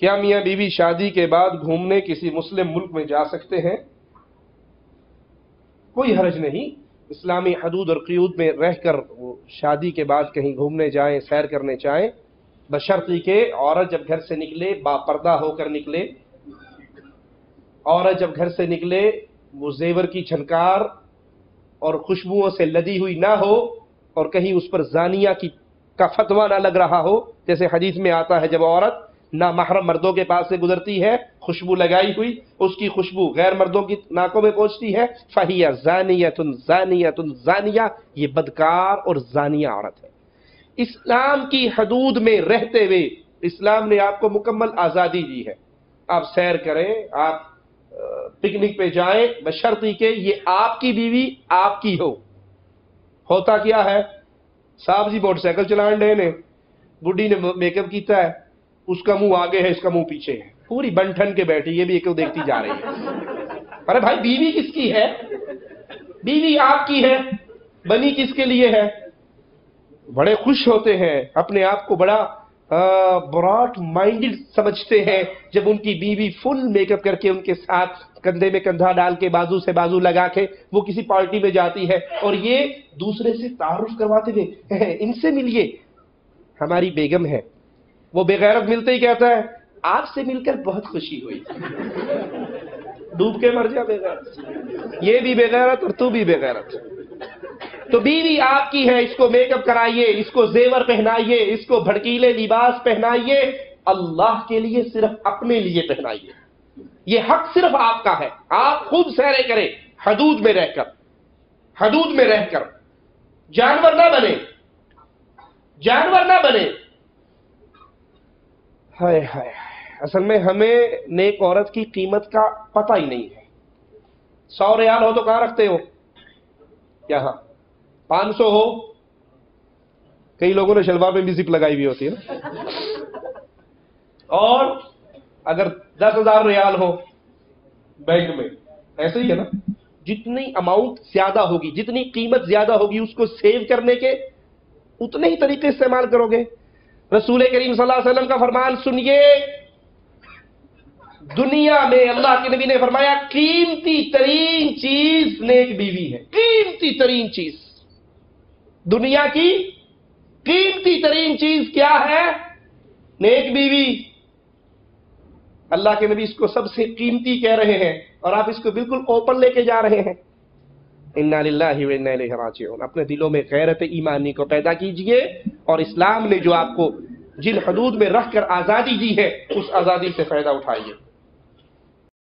کیا میاں بیوی شادی کے بعد گھومنے کسی مسلم ملک میں جا سکتے ہیں؟ کوئی حرج نہیں، اسلامی حدود اور قیود میں رہ کر وہ شادی کے بعد کہیں گھومنے جائیں، سیر کرنے چاہیں، بشرطی کہ عورت جب گھر سے نکلے با پردہ ہو کر نکلے. عورت جب گھر سے نکلے وہ زیور کی جھنکار اور خوشبوؤں سے لدی ہوئی نہ ہو، اور کہیں اس پر زانیہ کا فتویٰ نہ لگ رہا ہو. جیسے حدیث میں آتا ہے جب عورت نامحرم مردوں کے پاس سے گزرتی ہے خوشبو لگائی ہوئی، اس کی خوشبو غیر مردوں کی ناکوں میں پہنچتی ہے، فہیہ زانیۃ زانیۃ زانیہ، یہ بدکار اور زانیہ عورت ہے. اسلام کی حدود میں رہتے ہوئے اسلام نے آپ کو مکمل آزادی دی ہے. آپ سیر کریں، آپ پکنک پہ جائیں، بشرطی کہ یہ آپ کی بیوی آپ کی ہو. ہوتا کیا ہے، صاحب جی موٹر سائیکل چلان ڈے نے، بڈی نے میک اپ کیتا ہے، اس کا منہ آگے ہے اس کا منہ پیچھے ہے، پوری بنٹھن کے بیٹھی یہ بھی ایک دیکھتی جا رہی ہے. ارے بھائی بیوی کس کی ہے؟ بیوی آپ کی ہے، بنی کس کے لیے ہے؟ بڑے خوش ہوتے ہیں، اپنے آپ کو بڑا براڈ مائنڈڈ سمجھتے ہیں جب ان کی بیوی فل میک اپ کر کے ان کے ساتھ کندھے میں کندھا ڈال کے بازو سے بازو لگا کے وہ کسی پارٹی میں جاتی ہے، اور یہ دوسرے سے تعارف کرواتے ہوئے ان سے ملیے، ہماری بیگم ہے. وہ بے غیرت ملتے ہی کہتا ہے آپ سے مل کر بہت خوشی ہوئی. ڈوب کے مر جا بے غیرت، یہ بھی بے غیرت اور تو بھی بے غیرت. تو بیوی آپ کی ہے، اس کو میک اپ کرائیے، اس کو زیور پہنائیے، اس کو بھڑکیلے لباس پہنائیے، اللہ کے لیے صرف اپنے لیے پہنائیے. یہ حق صرف آپ کا ہے. آپ خوب سیرے کریں حدود میں رہ کر، حدود میں رہ کر. جانور نہ بنے، جانور نہ بنے. ہائے ہائے، اصل میں ہمیں نیک عورت کی قیمت کا پتہ ہی نہیں ہے. 100 ریال ہو تو کہاں رکھتے ہو؟ یہاں. 500 ہو، کئی لوگوں نے شلوار میں بھی زپ لگائی ہوئی ہوتی ہے نا. اور اگر 10,000 ریال ہو بینک میں، ایسے ہی ہے نا. جتنی اماؤنٹ زیادہ ہوگی، جتنی قیمت زیادہ ہوگی، اس کو سیو کرنے کے اتنے ہی طریقے استعمال کرو گے. رسول کریم صلی اللہ علیہ وسلم کا فرمان سنیے، دنیا میں اللہ کے نبی نے فرمایا قیمتی ترین چیز نیک بیوی ہے. قیمتی ترین چیز، دنیا کی قیمتی ترین چیز کیا ہے؟ نیک بیوی. اللہ کے نبی اس کو سب سے قیمتی کہہ رہے ہیں، اور آپ اس کو بالکل اوپن لے کے جا رہے ہیں. انا للہ و انا الیہ راجعون. اپنے دلوں میں غیرت ایمانی کو پیدا کیجئے، اور اسلام نے جو آپ کو جن حدود میں رکھ کر آزادی دی ہے اس آزادی سے فائدہ اٹھائیے.